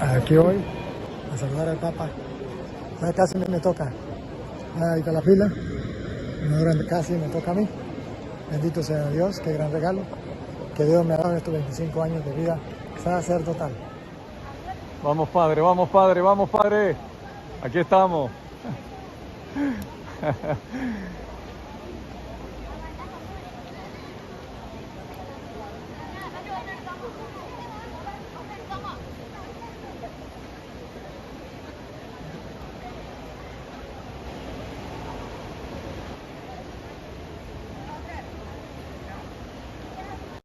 aquí hoy a saludar al Papa. Ya casi me toca. Ahí está la fila. Ahora casi me toca a mí. Bendito sea Dios, qué gran regalo que Dios me ha dado en estos 25 años de vida sacerdotal. Vamos, Padre, vamos, Padre, vamos, Padre. Aquí estamos.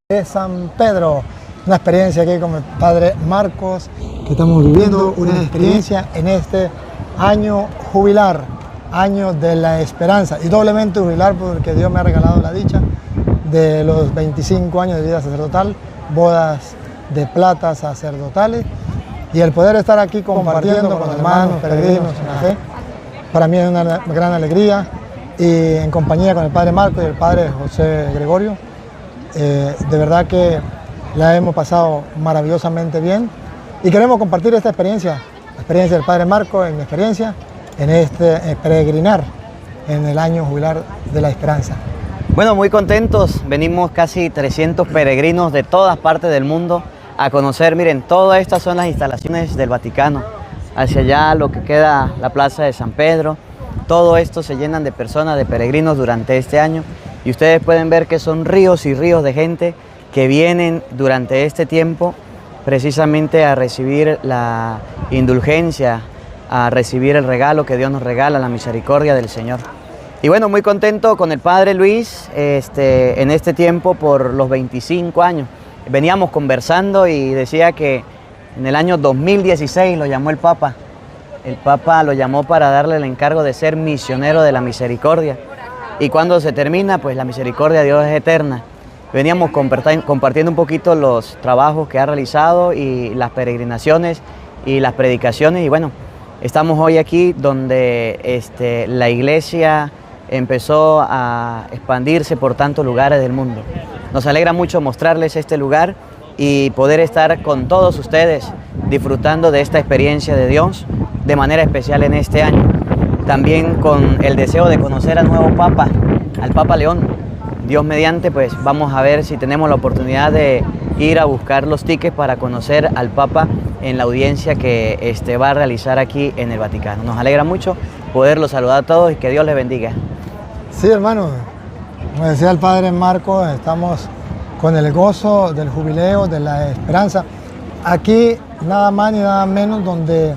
De San Pedro, una experiencia aquí con el Padre Marcos, que estamos viviendo una experiencia en este año jubilar, año de la esperanza, y doblemente jubilar porque Dios me ha regalado la dicha de los 25 años de vida sacerdotal, bodas de plata sacerdotales, y el poder estar aquí compartiendo con hermanos peregrinos en la fe, para mí es una gran alegría, y en compañía con el Padre Marcos y el Padre José Gregorio. De verdad que la hemos pasado maravillosamente bien y queremos compartir esta experiencia, la experiencia del Padre Marco, en mi experiencia, en este peregrinar en el año jubilar de la esperanza. Bueno, muy contentos, venimos casi 300 peregrinos de todas partes del mundo a conocer, miren, todas estas son las instalaciones del Vaticano, hacia allá lo que queda la Plaza de San Pedro, todo esto se llenan de personas, de peregrinos durante este año. Y ustedes pueden ver que son ríos y ríos de gente que vienen durante este tiempo precisamente a recibir la indulgencia, a recibir el regalo que Dios nos regala, la misericordia del Señor. Y bueno, muy contento con el Padre Luis en este tiempo por los 25 años. Veníamos conversando y decía que en el año 2016 lo llamó el Papa. El Papa lo llamó para darle el encargo de ser misionero de la misericordia. Y cuando se termina, pues la misericordia de Dios es eterna. Veníamos compartiendo un poquito los trabajos que ha realizado y las peregrinaciones y las predicaciones. Y bueno, estamos hoy aquí donde la iglesia empezó a expandirse por tantos lugares del mundo. Nos alegra mucho mostrarles este lugar y poder estar con todos ustedes disfrutando de esta experiencia de Dios de manera especial en este año. También con el deseo de conocer al nuevo Papa, al Papa León. Dios mediante, pues vamos a ver si tenemos la oportunidad de ir a buscar los tickets para conocer al Papa en la audiencia que va a realizar aquí en el Vaticano. Nos alegra mucho poderlos saludar a todos y que Dios les bendiga. Sí, hermano, como decía el Padre Marcos, estamos con el gozo del jubileo, de la esperanza. Aquí nada más ni nada menos donde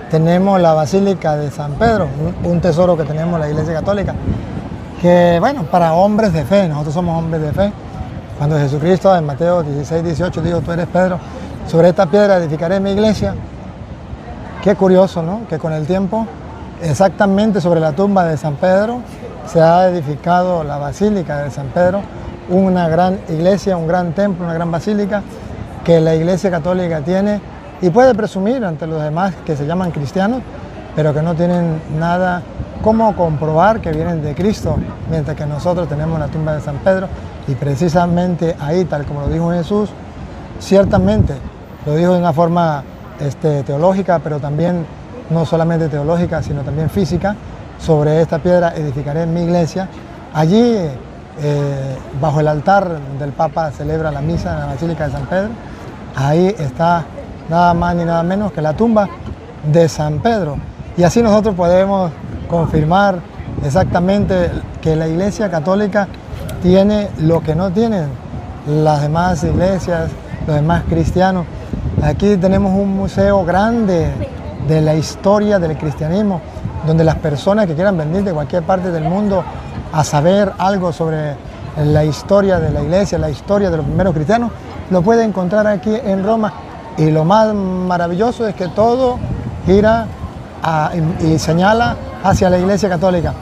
tenemos la Basílica de San Pedro, un tesoro que tenemos la Iglesia Católica, que bueno, para hombres de fe, nosotros somos hombres de fe. Cuando Jesucristo en Mateo 16, 18 dijo, tú eres Pedro, sobre esta piedra edificaré mi iglesia. Qué curioso, ¿no? Que con el tiempo, exactamente sobre la tumba de San Pedro, se ha edificado la Basílica de San Pedro, una gran iglesia, un gran templo, una gran basílica que la Iglesia Católica tiene y puede presumir ante los demás que se llaman cristianos, pero que no tienen nada como comprobar que vienen de Cristo, mientras que nosotros tenemos la tumba de San Pedro y precisamente ahí, tal como lo dijo Jesús, ciertamente lo dijo de una forma teológica, pero también no solamente teológica, sino también física, sobre esta piedra edificaré mi iglesia. Allí, bajo el altar del Papa celebra la misa en la Basílica de San Pedro, ahí está nada más ni nada menos que la tumba de San Pedro. Y así nosotros podemos confirmar exactamente que la Iglesia Católica tiene lo que no tienen las demás iglesias, los demás cristianos. Aquí tenemos un museo grande de la historia del cristianismo, donde las personas que quieran venir de cualquier parte del mundo a saber algo sobre la historia de la iglesia, la historia de los primeros cristianos, lo pueden encontrar aquí en Roma. Y lo más maravilloso es que todo gira y señala hacia la Iglesia Católica.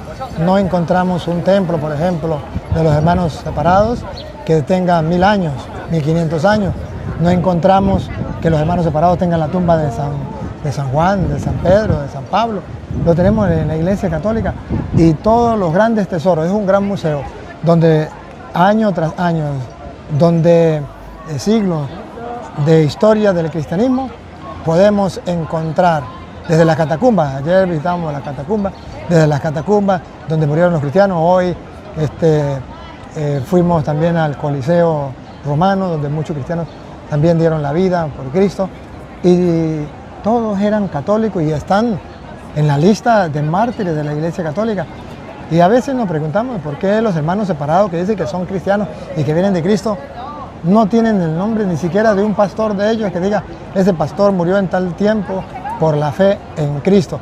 No encontramos un templo, por ejemplo, de los hermanos separados que tenga 1000 años, 1500 años. No encontramos que los hermanos separados tengan la tumba de San Juan, de San Pedro, de San Pablo. Lo tenemos en la Iglesia Católica y todos los grandes tesoros. Es un gran museo donde año tras año, donde siglos de historia del cristianismo podemos encontrar desde las catacumbas. Ayer visitamos las catacumbas, desde las catacumbas donde murieron los cristianos. Hoy fuimos también al Coliseo romano, donde muchos cristianos también dieron la vida por Cristo. Y todos eran católicos y están en la lista de mártires de la Iglesia Católica. Y a veces nos preguntamos por qué los hermanos separados que dicen que son cristianos y que vienen de Cristo no tienen el nombre ni siquiera de un pastor de ellos que diga, ese pastor murió en tal tiempo por la fe en Cristo.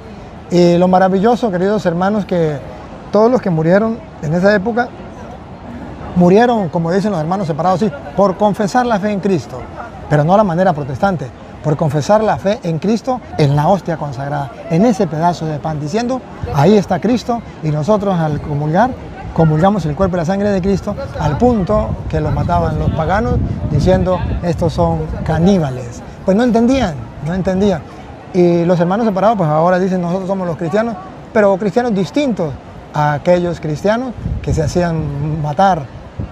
Y lo maravilloso, queridos hermanos, que todos los que murieron en esa época, murieron, como dicen los hermanos separados, sí, por confesar la fe en Cristo, pero no a la manera protestante, por confesar la fe en Cristo en la hostia consagrada, en ese pedazo de pan, diciendo, ahí está Cristo, y nosotros al comulgar, comulgamos el cuerpo y la sangre de Cristo, al punto que los mataban los paganos, diciendo, estos son caníbales. Pues no entendían. Y los hermanos separados, pues ahora dicen, nosotros somos los cristianos, pero cristianos distintos a aquellos cristianos que se hacían matar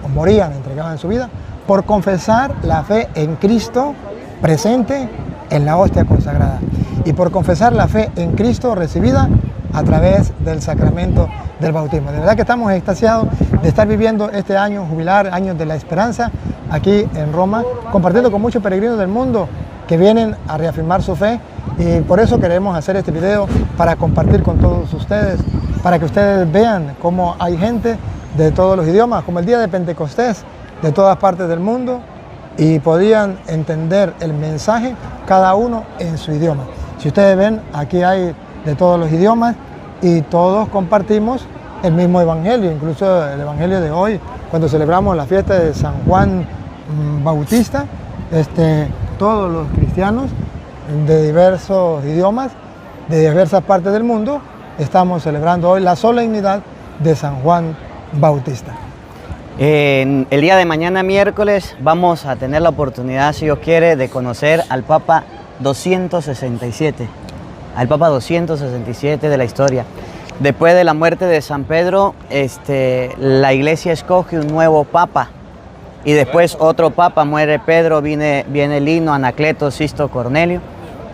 o morían, entregaban su vida, por confesar la fe en Cristo presente en la hostia consagrada y por confesar la fe en Cristo recibida a través del sacramento del bautismo. De verdad que estamos extasiados de estar viviendo este año jubilar, años de la esperanza, aquí en Roma, compartiendo con muchos peregrinos del mundo que vienen a reafirmar su fe, y por eso queremos hacer este video para compartir con todos ustedes, para que ustedes vean cómo hay gente de todos los idiomas, como el día de Pentecostés, de todas partes del mundo, y podían entender el mensaje cada uno en su idioma. Si ustedes ven, aquí hay de todos los idiomas y todos compartimos el mismo evangelio, incluso el evangelio de hoy, cuando celebramos la fiesta de San Juan Bautista, todos los cristianos de diversos idiomas, de diversas partes del mundo, estamos celebrando hoy la solemnidad de San Juan Bautista. El día de mañana, miércoles, vamos a tener la oportunidad, si Dios quiere, de conocer al Papa 267, al Papa 267 de la historia. Después de la muerte de San Pedro, la Iglesia escoge un nuevo Papa, y después otro Papa, muere Pedro, viene Lino, Anacleto, Sisto, Cornelio,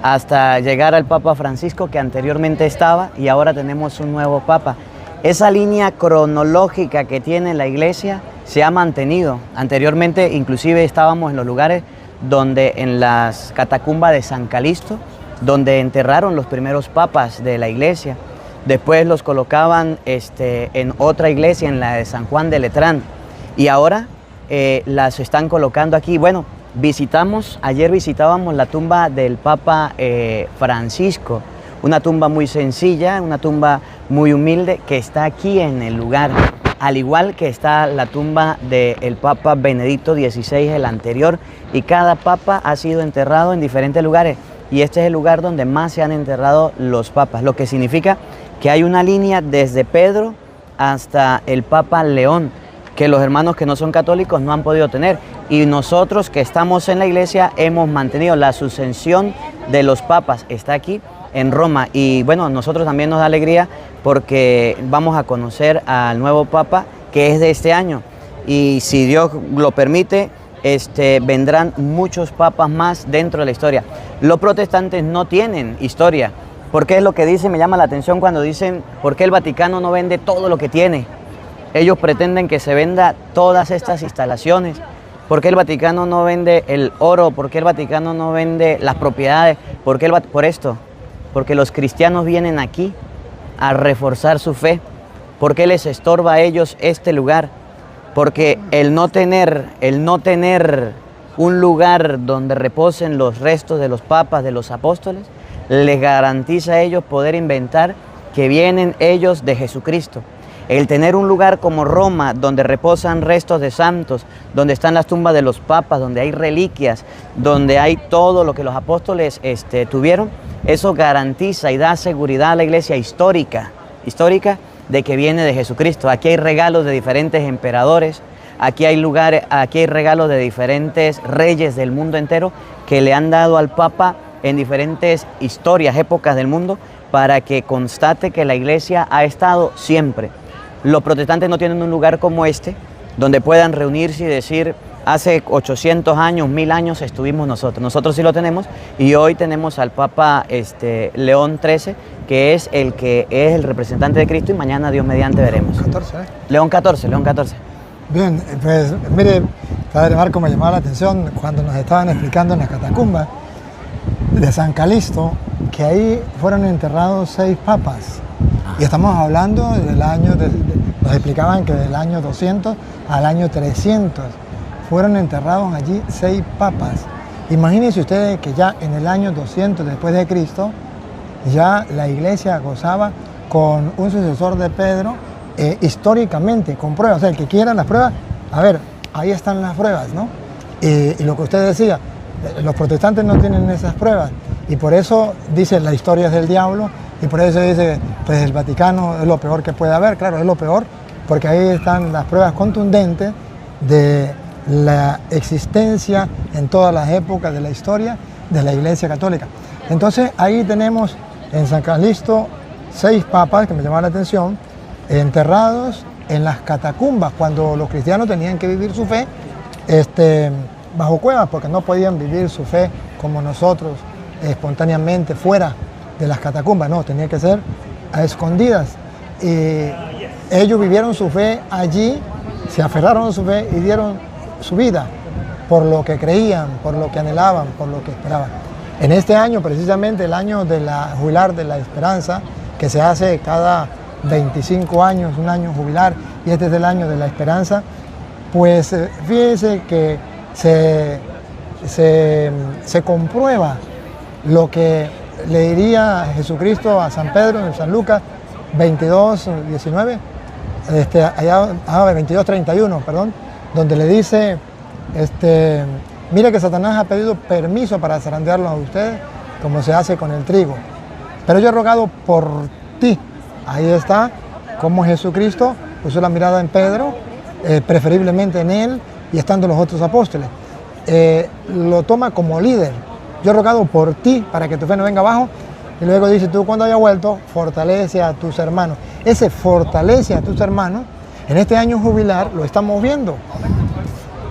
hasta llegar al Papa Francisco, que anteriormente estaba, y ahora tenemos un nuevo Papa. Esa línea cronológica que tiene la Iglesia se ha mantenido. Anteriormente, inclusive, estábamos en los lugares donde, en las catacumbas de San Calixto, donde enterraron los primeros papas de la Iglesia. Después los colocaban en otra iglesia, en la de San Juan de Letrán. Y ahora las están colocando aquí. Bueno, ayer visitábamos la tumba del Papa Francisco, una tumba muy sencilla, una tumba muy humilde que está aquí en el lugar, al igual que está la tumba del Papa Benedicto XVI, el anterior, y cada papa ha sido enterrado en diferentes lugares, y este es el lugar donde más se han enterrado los papas, lo que significa que hay una línea desde Pedro hasta el Papa León, que los hermanos que no son católicos no han podido tener, y nosotros que estamos en la iglesia hemos mantenido la sucesión de los papas, está aquí en Roma. Y bueno, nosotros también nos da alegría porque vamos a conocer al nuevo Papa, que es de este año, y si Dios lo permite, vendrán muchos papas más dentro de la historia. Los protestantes no tienen historia, porque es lo que dicen, me llama la atención cuando dicen, ¿por qué el Vaticano no vende todo lo que tiene? Ellos pretenden que se venda todas estas instalaciones. ¿Por qué el Vaticano no vende el oro? ¿Por qué el Vaticano no vende las propiedades? ¿Por qué por esto? Porque los cristianos vienen aquí a reforzar su fe. ¿Por qué les estorba a ellos este lugar? Porque el no tener un lugar donde reposen los restos de los papas, de los apóstoles, les garantiza a ellos poder inventar que vienen ellos de Jesucristo. El tener un lugar como Roma, donde reposan restos de santos, donde están las tumbas de los papas, donde hay reliquias, donde hay todo lo que los apóstoles tuvieron, eso garantiza y da seguridad a la iglesia histórica de que viene de Jesucristo. Aquí hay regalos de diferentes emperadores, aquí hay regalos de diferentes reyes del mundo entero que le han dado al Papa en diferentes historias, épocas del mundo, para que constate que la iglesia ha estado siempre. Los protestantes no tienen un lugar como este, donde puedan reunirse y decir, hace 800 años, 1000 años estuvimos nosotros. Nosotros sí lo tenemos y hoy tenemos al Papa León XIII, que es el representante de Cristo y mañana Dios mediante veremos. 14, ¿eh? León XIV. Bien, pues mire, Padre Marco, me llamaba la atención cuando nos estaban explicando en las catacumbas de San Calixto que ahí fueron enterrados 6 papas. Y estamos hablando del año, nos explicaban que del año 200 al año 300 fueron enterrados allí 6 papas. Imagínense ustedes que ya en el año 200 después de Cristo, ya la iglesia gozaba con un sucesor de Pedro, históricamente, con pruebas. O sea, el que quiera las pruebas, a ver, ahí están las pruebas, ¿no? Y lo que usted decía, los protestantes no tienen esas pruebas. Y por eso dicen la historia es del diablo, y por eso dice, pues el Vaticano es lo peor que puede haber. Claro, es lo peor, porque ahí están las pruebas contundentes de la existencia en todas las épocas de la historia de la Iglesia Católica. Entonces ahí tenemos en San Calixto 6 papas, que me llamaron la atención, enterrados en las catacumbas, cuando los cristianos tenían que vivir su fe bajo cuevas, porque no podían vivir su fe como nosotros, espontáneamente, fuera de las catacumbas, no, tenía que ser a escondidas. Y ellos vivieron su fe allí, se aferraron a su fe y dieron su vida por lo que creían, por lo que anhelaban, por lo que esperaban. En este año, precisamente el año de la jubilar de la esperanza, que se hace cada 25 años, un año jubilar, y este es el año de la esperanza, pues fíjense que se comprueba lo que le diría Jesucristo a San Pedro en San Lucas 22:19, 22:31, perdón, donde le dice, mire que Satanás ha pedido permiso para zarandearlos a ustedes, como se hace con el trigo. Pero yo he rogado por ti. Ahí está cómo Jesucristo puso la mirada en Pedro, preferiblemente en él y estando los otros apóstoles. Lo toma como líder. Yo he rogado por ti para que tu fe no venga abajo. Y luego dice, tú cuando haya vuelto, fortalece a tus hermanos. Ese fortalece a tus hermanos, en este año jubilar lo estamos viendo.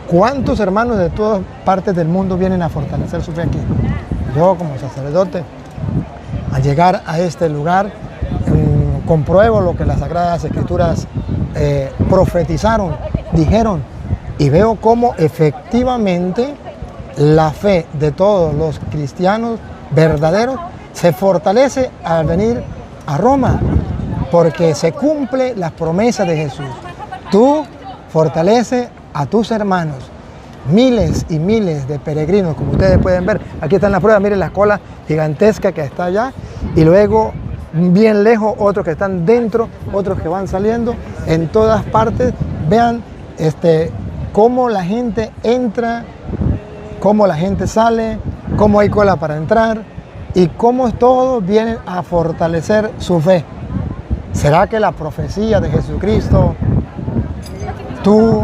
¿Cuántos hermanos de todas partes del mundo vienen a fortalecer su fe aquí? Yo como sacerdote, al llegar a este lugar, compruebo lo que las Sagradas Escrituras profetizaron, dijeron, y veo cómo efectivamente la fe de todos los cristianos verdaderos se fortalece al venir a Roma, porque se cumple las promesas de Jesús. Tú fortalece a tus hermanos. Miles y miles de peregrinos, como ustedes pueden ver, aquí están las pruebas, miren la cola gigantesca que está allá, y luego bien lejos otros que están dentro, otros que van saliendo, en todas partes. Vean cómo la gente entra, cómo la gente sale, cómo hay cola para entrar y cómo todos vienen a fortalecer su fe. ¿Será que la profecía de Jesucristo, tú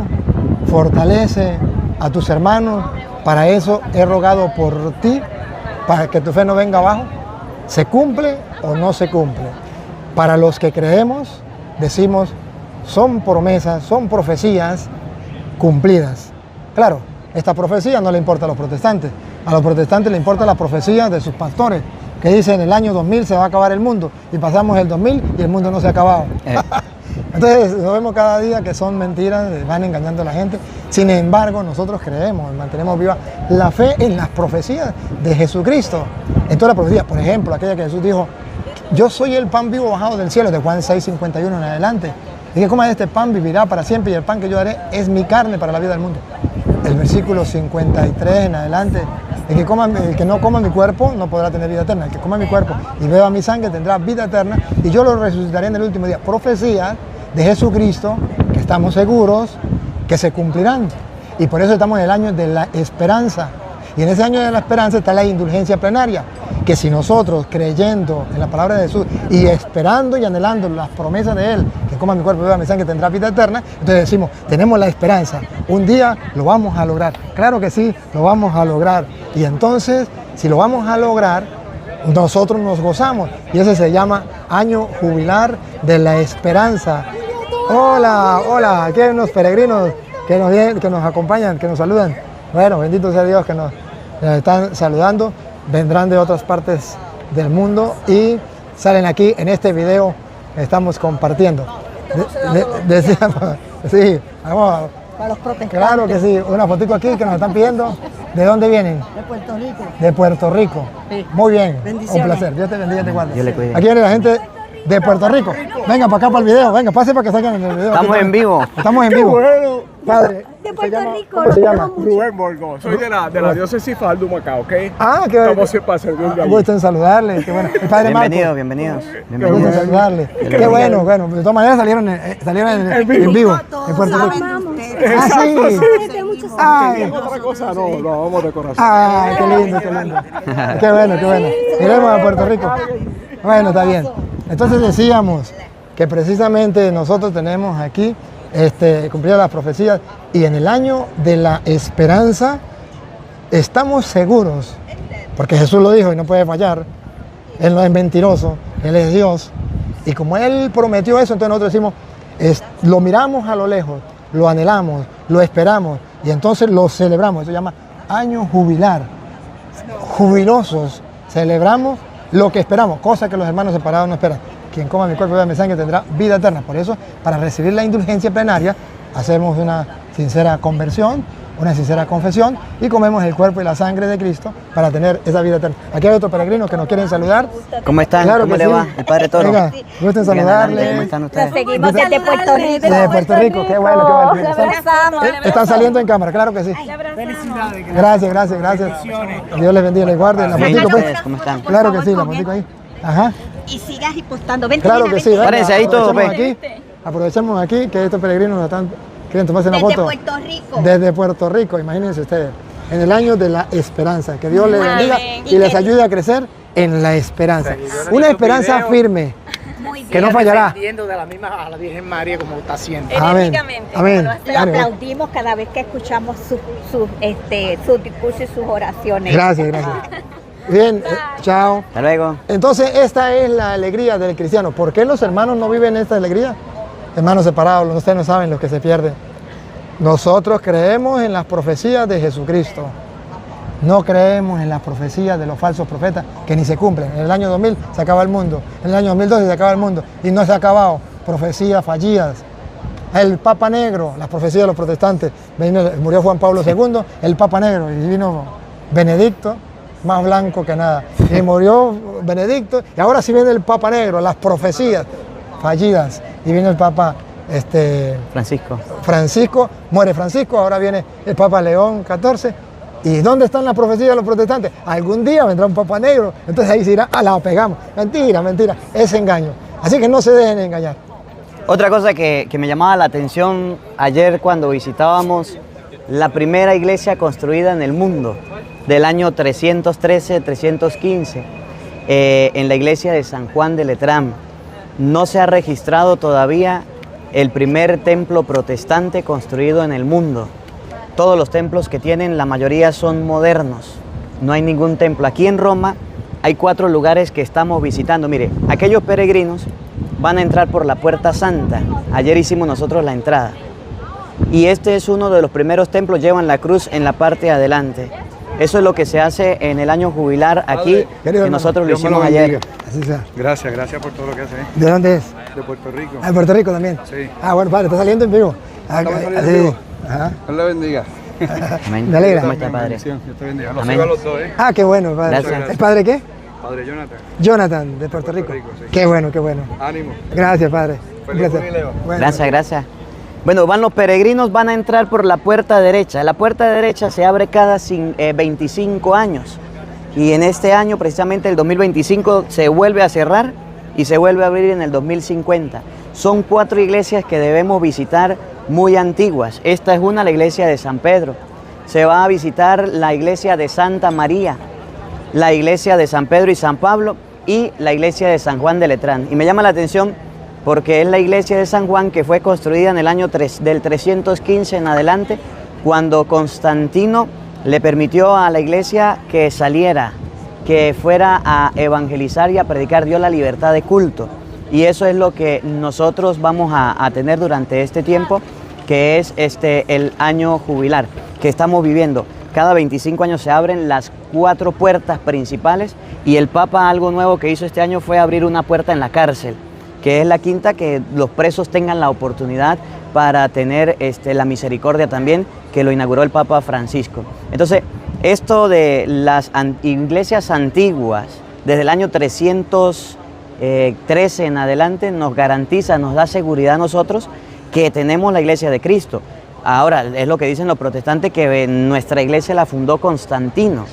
fortalece a tus hermanos? Para eso he rogado por ti, para que tu fe no venga abajo. ¿Se cumple o no se cumple? Para los que creemos, decimos, son promesas, son profecías cumplidas. Claro, esta profecía no le importa a los protestantes. A los protestantes le importa la profecía de sus pastores, que dicen en el año 2000 se va a acabar el mundo, y pasamos el 2000 y el mundo no se ha acabado. Entonces nos vemos cada día que son mentiras, van engañando a la gente. Sin embargo, nosotros creemos, mantenemos viva la fe en las profecías de Jesucristo. En todas las profecías, por ejemplo, aquella que Jesús dijo, yo soy el pan vivo bajado del cielo, de Juan 6:51 en adelante. Y que coma este pan vivirá para siempre, y el pan que yo daré es mi carne para la vida del mundo. El versículo 53 en adelante, el que no coma mi cuerpo no podrá tener vida eterna. El que coma mi cuerpo y beba mi sangre tendrá vida eterna, y yo lo resucitaré en el último día. Profecía de Jesucristo que estamos seguros que se cumplirán. Y por eso estamos en el año de la esperanza. Y en ese año de la esperanza está la indulgencia plenaria, que si nosotros, creyendo en la palabra de Jesús y esperando y anhelando las promesas de Él, que coma mi cuerpo y beba mi sangre tendrá vida eterna, entonces decimos, tenemos la esperanza, un día lo vamos a lograr. Claro que sí, lo vamos a lograr. Y entonces, si lo vamos a lograr, nosotros nos gozamos. Y ese se llama año jubilar de la esperanza. Hola, hola, aquí hay unos peregrinos que nos acompañan, que nos saludan. Bueno, bendito sea Dios que nos están saludando. Vendrán de otras partes del mundo y salen aquí en este video que estamos compartiendo. Decíamos, sí, vamos. Para los protestantes. Claro que sí, una fotito aquí que nos están pidiendo. ¿De dónde vienen? De Puerto Rico. De Puerto Rico. Sí. Muy bien, Bendiciones. un placer. Dios te bendiga y te guarde. Dios le cuide. Aquí viene la gente de Puerto Rico. Venga para acá para el video, venga, pase para que salgan en el video. Estamos en vivo. Estamos en vivo. Padre, De Puerto Rico. ¿cómo se llama? Rubén Borgo, soy de la diócesis Faldo Macao, ¿ok? Ah, qué Estamos para servirle allí. gusto en saludarle. Qué bueno. El padre Marco. Bienvenidos. Qué gusto en saludarle. Qué bueno, bueno. De todas maneras salieron en vivo en Puerto Rico. Ah, sí. Desde muchos Ay, Otra cosa no, vamos de corazón. ay, qué lindo, qué lindo. Qué bueno, qué bueno. Iremos a Puerto Rico. Bueno, está bien. Entonces decíamos que precisamente nosotros tenemos aquí cumplir las profecías y en el año de la esperanza estamos seguros, porque Jesús lo dijo y no puede fallar, Él no es mentiroso, Él es Dios. Y como Él prometió eso, entonces nosotros decimos, lo miramos a lo lejos, lo anhelamos, lo esperamos y entonces lo celebramos. Eso se llama año jubilar. Jubilosos, celebramos lo que esperamos, cosa que los hermanos separados no esperan. Quien coma mi cuerpo y beba mi sangre tendrá vida eterna. Por eso, para recibir la indulgencia plenaria, hacemos una sincera conversión, una sincera confesión y comemos el cuerpo y la sangre de Cristo para tener esa vida eterna. Aquí hay otros peregrinos que nos quieren saludar. ¿Cómo están? Claro ¿Cómo que le sí. va? El Padre Toro. Venga, gusto en saludarle. ¿Cómo están ustedes? Seguimos desde Puerto Rico. De Puerto Rico, qué bueno, qué bueno. Le abrazamos. Están saliendo en cámara, claro que sí. Felicidades. Gracias. Dios les bendiga y les guarde. La Bien, fotico, pues. ¿ustedes cómo están? Claro que sí, la fotico ahí. Ajá. Y sigas repostando. Vente, Claro nena, que sí. vente. venga, Párense ahí todos, aprovechemos Aprovechemos aquí que estos peregrinos nos están quieren tomarse una Desde foto. Puerto Rico. Desde Puerto Rico, imagínense ustedes. En el año de la esperanza. Que Dios les bendiga Amén. y les ayude a crecer en la esperanza. Una esperanza firme. Muy bien. Que no fallará. Defendiendo de la misma a la Virgen María como está haciendo. Amén. Amén. Lo aplaudimos cada vez que escuchamos sus discursos y sus oraciones. Gracias. Bien, chao. Hasta luego. Entonces, esta es la alegría del cristiano. ¿Por qué los hermanos no viven esta alegría? Hermanos separados, ustedes no saben lo que se pierden. Nosotros creemos en las profecías de Jesucristo. No creemos en las profecías de los falsos profetas que ni se cumplen. En el año 2000 se acaba el mundo. En el año 2012 se acaba el mundo. Y no se ha acabado. Profecías fallidas. El Papa Negro, las profecías de los protestantes. Murió Juan Pablo II, el Papa Negro. Y vino Benedicto, más blanco que nada. Y murió Benedicto. Y ahora sí viene el Papa Negro, las profecías fallidas. Y viene el Papa Francisco, muere Francisco, ahora viene el Papa León XIV. ¿Y dónde están las profecías de los protestantes? Algún día vendrá un Papa Negro, entonces ahí se irá, la pegamos. Mentira, es engaño. Así que no se dejen engañar. Otra cosa que me llamaba la atención ayer cuando visitábamos la primera iglesia construida en el mundo, del año 313-315, en la iglesia de San Juan de Letrán. No se ha registrado todavía el primer templo protestante construido en el mundo. Todos los templos que tienen, la mayoría son modernos. No hay ningún templo. Aquí en Roma hay 4 lugares que estamos visitando. Mire, aquellos peregrinos van a entrar por la Puerta Santa. Ayer hicimos nosotros la entrada. Y este es uno de los primeros templos, llevan la cruz en la parte de adelante. Eso es lo que se hace en el año jubilar aquí, que nosotros lo hicimos ayer. Así sea. Gracias por todo lo que hace. ¿De dónde es? De Puerto Rico. Ah, de Puerto Rico también. Sí. Ah, bueno, padre, está saliendo en vivo. Estamos saliendo en Sí. vivo. Ajá. Dios le bendiga. Amén. Me alegra. ¿Cómo está, padre? Dios te bendiga. Los Amén. sigo a los dos, Ah, qué bueno, padre. Gracias. ¿El padre qué? Padre Jonathan. Jonathan, de Puerto Rico. Rico, sí. Qué bueno, qué bueno. Ánimo. Gracias, padre. Un Feliz placer. jubileo. Bueno, Gracias. Bueno, van los peregrinos, van a entrar por la puerta derecha. La puerta derecha se abre cada 25 años. Y en este año, precisamente el 2025, se vuelve a cerrar y se vuelve a abrir en el 2050. Son 4 iglesias que debemos visitar muy antiguas. Esta es una, la iglesia de San Pedro. Se va a visitar la iglesia de Santa María, la iglesia de San Pedro y San Pablo y la iglesia de San Juan de Letrán. Y me llama la atención porque es la iglesia de San Juan que fue construida en el año del 315 en adelante, cuando Constantino le permitió a la iglesia que saliera, que fuera a evangelizar y a predicar, dio la libertad de culto. Y eso es lo que nosotros vamos a tener durante este tiempo que es el año jubilar que estamos viviendo. Cada 25 años se abren las 4 puertas principales y el Papa algo nuevo que hizo este año fue abrir una puerta en la cárcel, que es la quinta, que los presos tengan la oportunidad para tener la misericordia también, que lo inauguró el Papa Francisco. Entonces, esto de las iglesias antiguas, desde el año 313 en adelante, nos garantiza, nos da seguridad a nosotros que tenemos la iglesia de Cristo. Ahora, es lo que dicen los protestantes, que nuestra iglesia la fundó Constantino,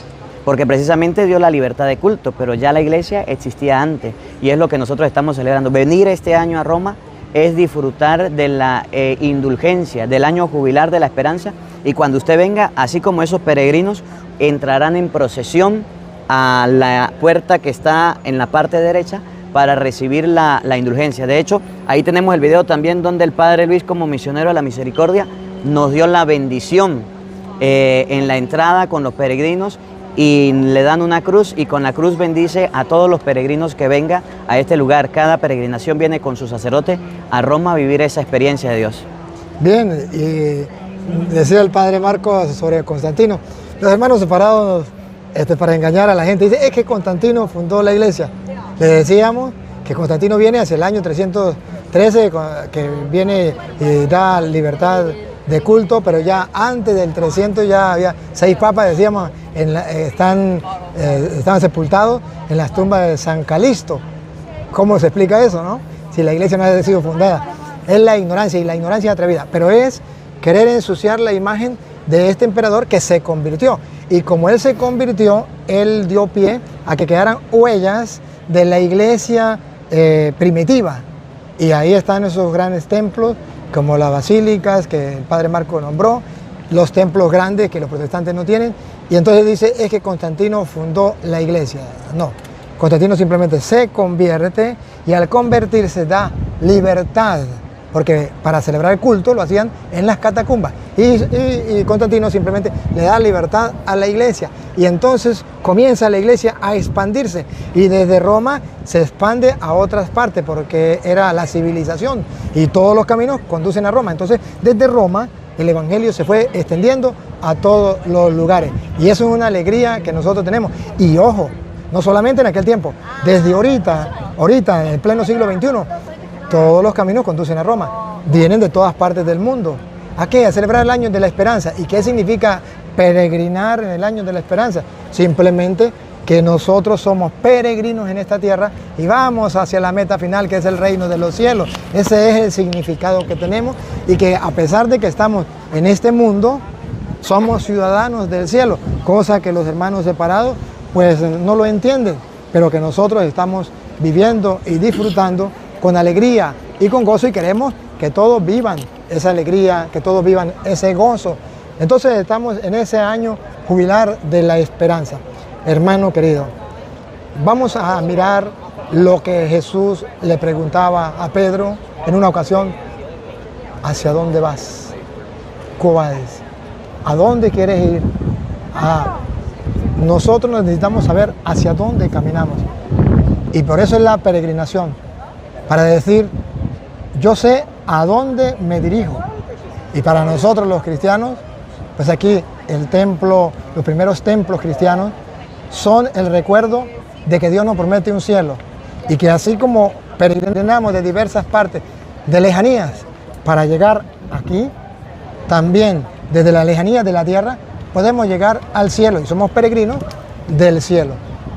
porque precisamente dio la libertad de culto, pero ya la iglesia existía antes, y es lo que nosotros estamos celebrando. Venir este año a Roma es disfrutar de la indulgencia, del año jubilar de la esperanza, y cuando usted venga, así como esos peregrinos, entrarán en procesión a la puerta que está en la parte derecha para recibir la indulgencia. De hecho, ahí tenemos el video también donde el Padre Luis, como misionero de la misericordia, nos dio la bendición en la entrada con los peregrinos, y le dan una cruz, y con la cruz bendice a todos los peregrinos que vengan a este lugar. Cada peregrinación viene con su sacerdote a Roma a vivir esa experiencia de Dios. Bien, y decía el Padre Marcos sobre Constantino, los hermanos separados para engañar a la gente, dice, es que Constantino fundó la iglesia. Le decíamos que Constantino viene hacia el año 313, que viene y da libertad de culto, pero ya antes del 300 ya había 6 papas, decíamos, estaban sepultados en las tumbas de San Calixto. ¿Cómo se explica eso, no? Si la iglesia no ha sido fundada. Es la ignorancia, y la ignorancia atrevida, pero es querer ensuciar la imagen de este emperador que se convirtió. Y como él se convirtió, él dio pie a que quedaran huellas de la iglesia primitiva. Y ahí están esos grandes templos, como las basílicas que el Padre Marco nombró, los templos grandes que los protestantes no tienen. Y entonces dice, es que Constantino fundó la iglesia. No, Constantino simplemente se convierte, y al convertirse da libertad, porque para celebrar el culto lo hacían en las catacumbas. Y Constantino simplemente le da libertad a la iglesia. Y entonces comienza la iglesia a expandirse. Y desde Roma se expande a otras partes, porque era la civilización. Y todos los caminos conducen a Roma. Entonces, desde Roma, el evangelio se fue extendiendo a todos los lugares. Y eso es una alegría que nosotros tenemos. Y ojo, no solamente en aquel tiempo, desde ahorita, en el pleno siglo XXI, todos los caminos conducen a Roma. Vienen de todas partes del mundo. ¿A qué? A celebrar el año de la esperanza. ¿Y qué significa peregrinar en el año de la esperanza? Simplemente que nosotros somos peregrinos en esta tierra y vamos hacia la meta final, que es el reino de los cielos. Ese es el significado que tenemos, y que a pesar de que estamos en este mundo, somos ciudadanos del cielo, cosa que los hermanos separados pues no lo entienden, pero que nosotros estamos viviendo y disfrutando con alegría y con gozo, y queremos que todos vivan esa alegría, que todos vivan ese gozo. Entonces estamos en ese año jubilar de la esperanza. Hermano querido, vamos a mirar lo que Jesús le preguntaba a Pedro en una ocasión: ¿hacia dónde vas? ¿Cuál es? ¿A dónde quieres ir? Nosotros necesitamos saber hacia dónde caminamos, y por eso es la peregrinación, para decir, yo sé a dónde me dirijo. Y para nosotros los cristianos, pues aquí el templo, los primeros templos cristianos son el recuerdo de que Dios nos promete un cielo, y que así como peregrinamos de diversas partes, de lejanías, para llegar aquí, también desde la lejanía de la tierra podemos llegar al cielo, y somos peregrinos del cielo.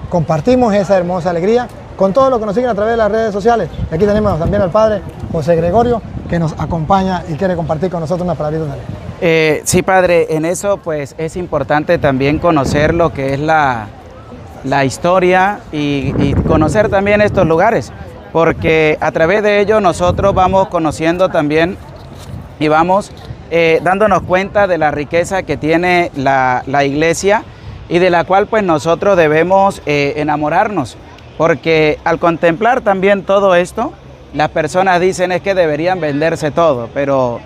Compartimos esa hermosa alegría con todos los que nos siguen a través de las redes sociales. Aquí tenemos también al Padre José Gregorio, que nos acompaña y quiere compartir con nosotros una palabrita de ley. Sí, Padre, en eso pues es importante también conocer lo que es la historia y conocer también estos lugares, porque a través de ello nosotros vamos conociendo también y vamos dándonos cuenta de la riqueza que tiene la iglesia, y de la cual pues nosotros debemos enamorarnos, porque al contemplar también todo esto, las personas dicen es que deberían venderse todo, pero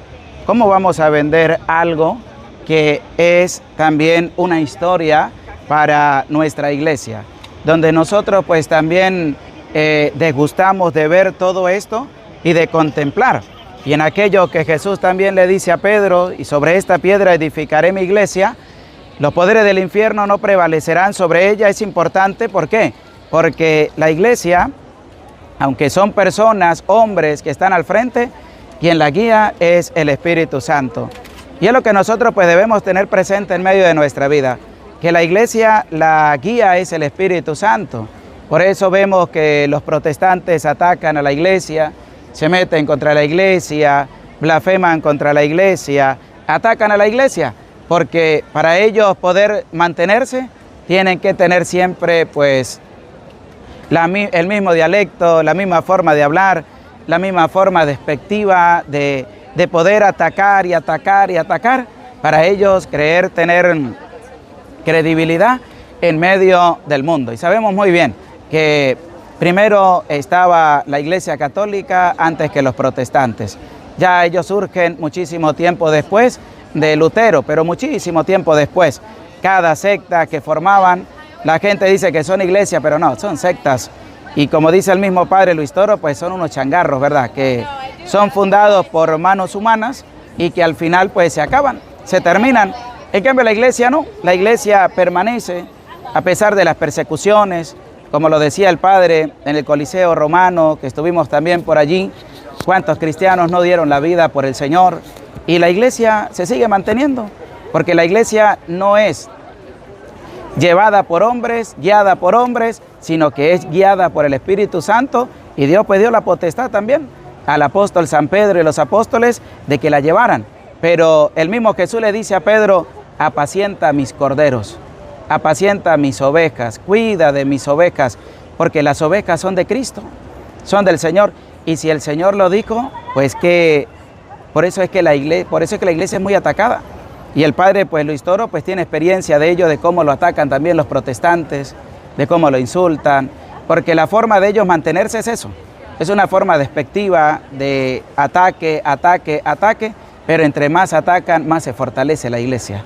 ¿cómo vamos a vender algo que es también una historia para nuestra iglesia? Donde nosotros pues también degustamos de ver todo esto y de contemplar. y en aquello que Jesús también le dice a Pedro, y sobre esta piedra edificaré mi iglesia, los poderes del infierno no prevalecerán sobre ella. Es importante, ¿por qué? Porque la iglesia, aunque son personas, hombres que están al frente, quien la guía es el Espíritu Santo. Y es lo que nosotros pues debemos tener presente en medio de nuestra vida, que la iglesia, la guía es el Espíritu Santo. Por eso vemos que los protestantes atacan a la iglesia, se meten contra la iglesia, blasfeman contra la iglesia, atacan a la iglesia, porque para ellos poder mantenerse tienen que tener siempre pues el mismo dialecto, la misma forma de hablar, la misma forma despectiva de poder atacar y atacar y atacar, para ellos creer tener credibilidad en medio del mundo. Y sabemos muy bien que primero estaba la Iglesia Católica antes que los protestantes. Ya ellos surgen muchísimo tiempo después de Lutero, pero muchísimo tiempo después. Cada secta que formaban, la gente dice que son iglesias, pero no, son sectas. Y como dice el mismo padre Luis Toro, pues son unos changarros, ¿verdad? Que son fundados por manos humanas y que al final pues se acaban, se terminan. En cambio la iglesia no, la iglesia permanece a pesar de las persecuciones, como lo decía el padre en el Coliseo Romano, que estuvimos también por allí. Cuántos cristianos no dieron la vida por el Señor, y la iglesia se sigue manteniendo, porque la iglesia no es llevada por hombres, guiada por hombres, sino que es guiada por el Espíritu Santo, y Dios pues dio la potestad también al apóstol San Pedro y los apóstoles de que la llevaran. Pero el mismo Jesús le dice a Pedro: apacienta mis corderos, apacienta mis ovejas, cuida de mis ovejas, porque las ovejas son de Cristo, son del Señor. Y si el Señor lo dijo, pues que por eso es que la iglesia es muy atacada. Y el padre pues Luis Toro pues tiene experiencia de ello, de cómo lo atacan también los protestantes, de cómo lo insultan, porque la forma de ellos mantenerse es eso. Es una forma despectiva de ataque, ataque, ataque, pero entre más atacan, más se fortalece la iglesia.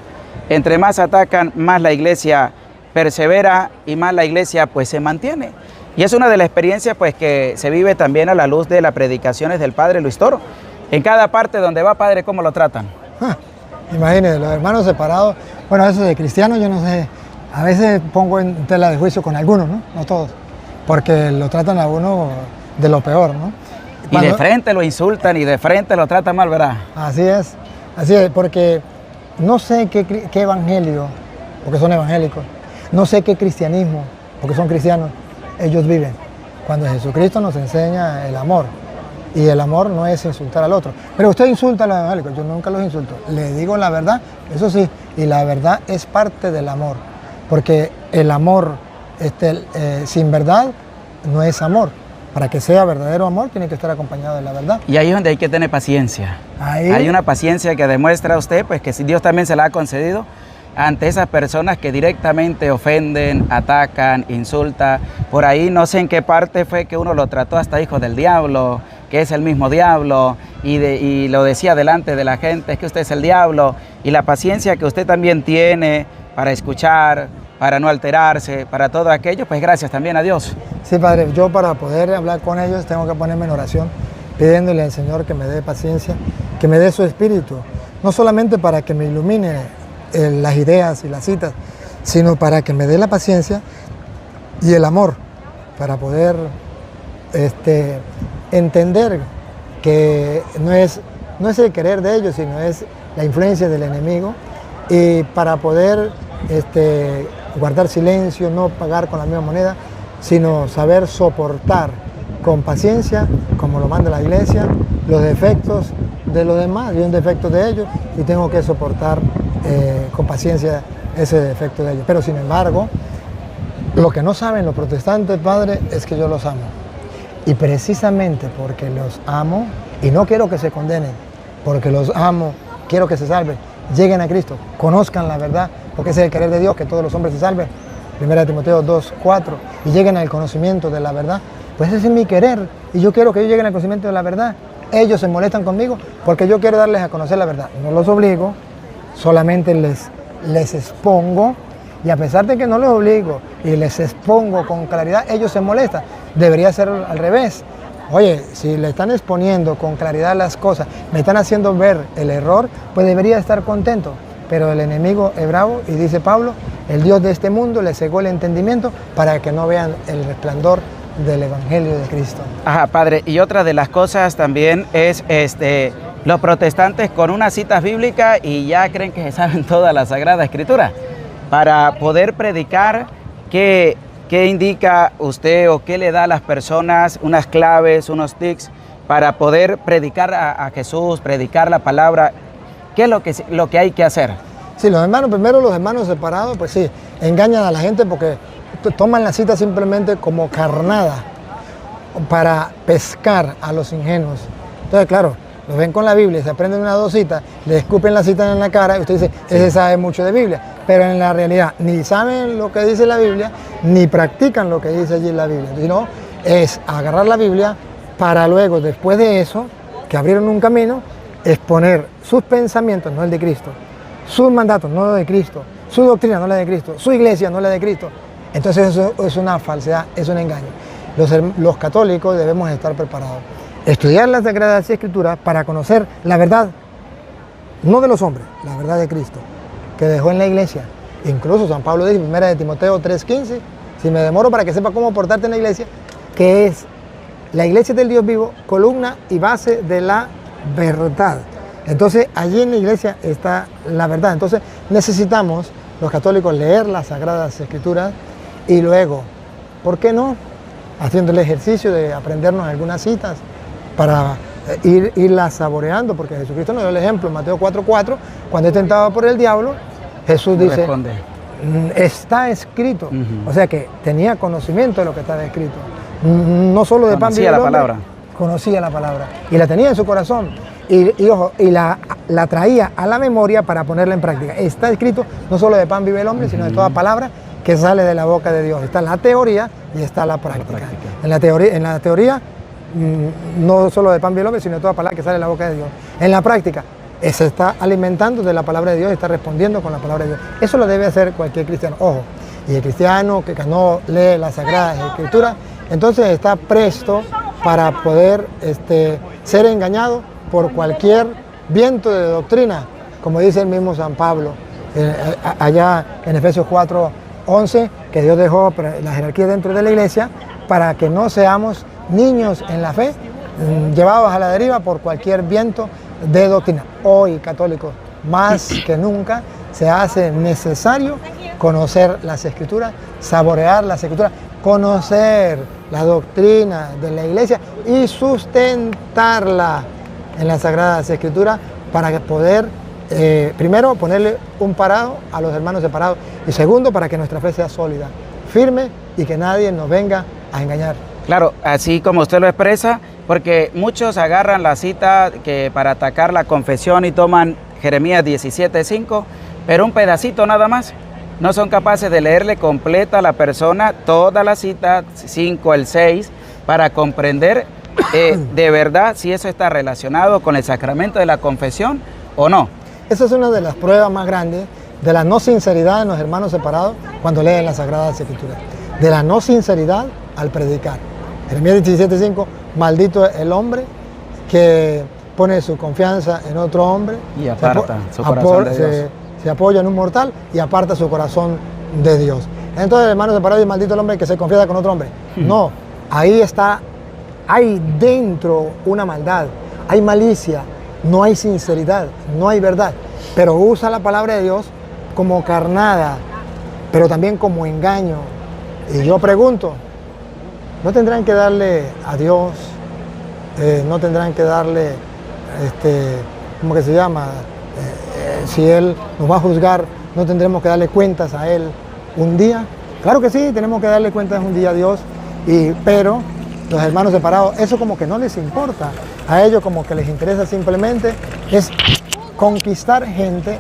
Entre más atacan, más la iglesia persevera y más la iglesia pues se mantiene. Y es una de las experiencias pues que se vive también a la luz de las predicaciones del padre Luis Toro. En cada parte donde va, padre, ¿cómo lo tratan? Imagínense, los hermanos separados, bueno, eso de cristianos yo no sé, a veces pongo en tela de juicio con algunos, ¿no? No todos, porque lo tratan a uno de lo peor, ¿no? Y de frente lo insultan y de frente lo tratan mal, ¿verdad? Así es, porque no sé qué evangelio, porque son evangélicos, no sé qué cristianismo, porque son cristianos, ellos viven. Cuando Jesucristo nos enseña el amor, y el amor no es insultar al otro. Pero usted insulta a los evangélicos, yo nunca los insulto, le digo la verdad, eso sí, y la verdad es parte del amor, porque el amor sin verdad no es amor. Para que sea verdadero amor tiene que estar acompañado de la verdad. Y ahí es donde hay que tener paciencia. Hay una paciencia que demuestra usted, pues que si Dios también se la ha concedido ante esas personas que directamente ofenden, atacan, insultan. Por ahí no sé en qué parte fue que uno lo trató hasta hijo del diablo, que es el mismo diablo, y lo decía delante de la gente, es que usted es el diablo. Y la paciencia que usted también tiene para escuchar, para no alterarse, para todo aquello, pues gracias también a Dios. Sí, padre, yo para poder hablar con ellos tengo que ponerme en oración, pidiéndole al Señor que me dé paciencia, que me dé su espíritu, no solamente para que me ilumine las ideas y las citas, sino para que me dé la paciencia y el amor, para poder entender que no es el querer de ellos, sino es la influencia del enemigo, y para poder guardar silencio, no pagar con la misma moneda, sino saber soportar con paciencia, como lo manda la iglesia, los defectos de los demás. Yo un defecto de ellos y tengo que soportar con paciencia ese defecto de ellos. Pero sin embargo, lo que no saben los protestantes, padre, es que yo los amo. Y precisamente porque los amo, y no quiero que se condenen, porque los amo, quiero que se salven, lleguen a Cristo, conozcan la verdad, porque ese es el querer de Dios, que todos los hombres se salven. 1 Timoteo 2:4, y lleguen al conocimiento de la verdad. Pues ese es mi querer, y yo quiero que ellos lleguen al conocimiento de la verdad. Ellos se molestan conmigo porque yo quiero darles a conocer la verdad. No los obligo, solamente les expongo, y a pesar de que no los obligo y les expongo con claridad, ellos se molestan. Debería ser al revés. Oye, si le están exponiendo con claridad las cosas, me están haciendo ver el error, pues debería estar contento. Pero el enemigo es bravo y dice Pablo, el Dios de este mundo le cegó el entendimiento para que no vean el resplandor del Evangelio de Cristo. Ajá, padre, y otra de las cosas también es los protestantes con unas citas bíblicas y ya creen que se saben toda la Sagrada Escritura. Para poder predicar, ¿qué indica usted o qué le da a las personas unas claves, unos tics para poder predicar a Jesús, predicar la palabra? ¿Qué es lo que hay que hacer? Sí, los hermanos separados, pues sí, engañan a la gente porque toman la cita simplemente como carnada para pescar a los ingenuos. Entonces, claro, los ven con la Biblia, se aprenden una o dos citas, le escupen la cita en la cara y usted dice, ese sabe mucho de Biblia. Pero en la realidad ni saben lo que dice la Biblia, ni practican lo que dice allí la Biblia. Sino es agarrar la Biblia para luego, después de eso, que abrieron un camino, exponer sus pensamientos, no el de Cristo, sus mandatos, no los de Cristo, su doctrina, no la de Cristo, su iglesia, no la de Cristo. Entonces eso es una falsedad, es un engaño. Los católicos debemos estar preparados. Estudiar las Sagradas Escrituras para conocer la verdad, no de los hombres, la verdad de Cristo, que dejó en la iglesia. Incluso San Pablo dice, 1 de Timoteo 3:15, si me demoro para que sepa cómo portarte en la iglesia, que es la iglesia del Dios vivo, columna y base de la verdad. Entonces allí en la iglesia está la verdad. Entonces necesitamos los católicos leer las Sagradas Escrituras y luego, ¿por qué no? Haciendo el ejercicio de aprendernos algunas citas para irlas saboreando, porque Jesucristo nos dio el ejemplo en Mateo 4:4, cuando es tentado por el diablo, Jesús dice, responde, está escrito. O sea que tenía conocimiento de lo que estaba escrito. No solo de pan vive el hombre, conocía la palabra y la tenía en su corazón. Y ojo, y la traía a la memoria para ponerla en práctica. Está escrito, no solo de pan vive el hombre, sino de toda palabra que sale de la boca de Dios. Está la teoría y está la práctica. En la teoría, no solo de pan vive el hombre, sino de toda palabra que sale de la boca de Dios. En la práctica, se está alimentando de la palabra de Dios, está respondiendo con la palabra de Dios. Eso lo debe hacer cualquier cristiano. Ojo, y el cristiano que no lee las Sagradas Escrituras, entonces está presto para poder ser engañado por cualquier viento de doctrina, como dice el mismo San Pablo, allá en Efesios 4:11, que Dios dejó la jerarquía dentro de la iglesia para que no seamos niños en la fe, llevados a la deriva por cualquier viento de doctrina. Hoy, católicos, más que nunca, se hace necesario conocer las Escrituras, saborear las Escrituras, conocer la doctrina de la iglesia y sustentarla en las Sagradas Escrituras para poder, primero, ponerle un parado a los hermanos separados y segundo, para que nuestra fe sea sólida, firme y que nadie nos venga a engañar. Claro, así como usted lo expresa, porque muchos agarran la cita para atacar la confesión y toman Jeremías 17:5, pero un pedacito nada más. No son capaces de leerle completa a la persona toda la cita, 5 al 6, para comprender de verdad si eso está relacionado con el sacramento de la confesión o no. Esa es una de las pruebas más grandes de la no sinceridad en los hermanos separados cuando leen las Sagradas Escrituras. De la no sinceridad al predicar. Jeremías 17:5, maldito el hombre que pone su confianza en otro hombre y aparta su corazón de Dios. Se apoya en un mortal y aparta su corazón de Dios. Entonces, hermanos separados, y maldito el hombre que se confiesa con otro hombre. No, ahí está, hay dentro una maldad, hay malicia, no hay sinceridad, no hay verdad. Pero usa la palabra de Dios como carnada, pero también como engaño. Y yo pregunto, ¿no tendrán que darle a Dios, no tendrán que darle, ¿cómo que se llama? Si Él nos va a juzgar, ¿no tendremos que darle cuentas a Él un día? Claro que sí, tenemos que darle cuentas un día a Dios, pero los hermanos separados, eso como que no les importa. A ellos como que les interesa simplemente es conquistar gente,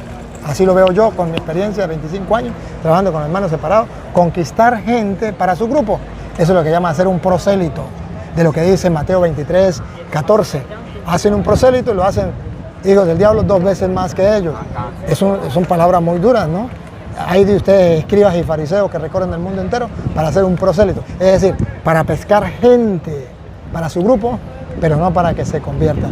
así lo veo yo con mi experiencia de 25 años trabajando con hermanos separados, conquistar gente para su grupo. Eso es lo que llama hacer un prosélito, de lo que dice Mateo 23:14. Hacen un prosélito y lo hacen hijos del diablo 2 veces más que ellos. Son palabras muy duras, ¿no? Hay de ustedes escribas y fariseos que recorren el mundo entero para hacer un prosélito. Es decir, para pescar gente para su grupo, pero no para que se convierta.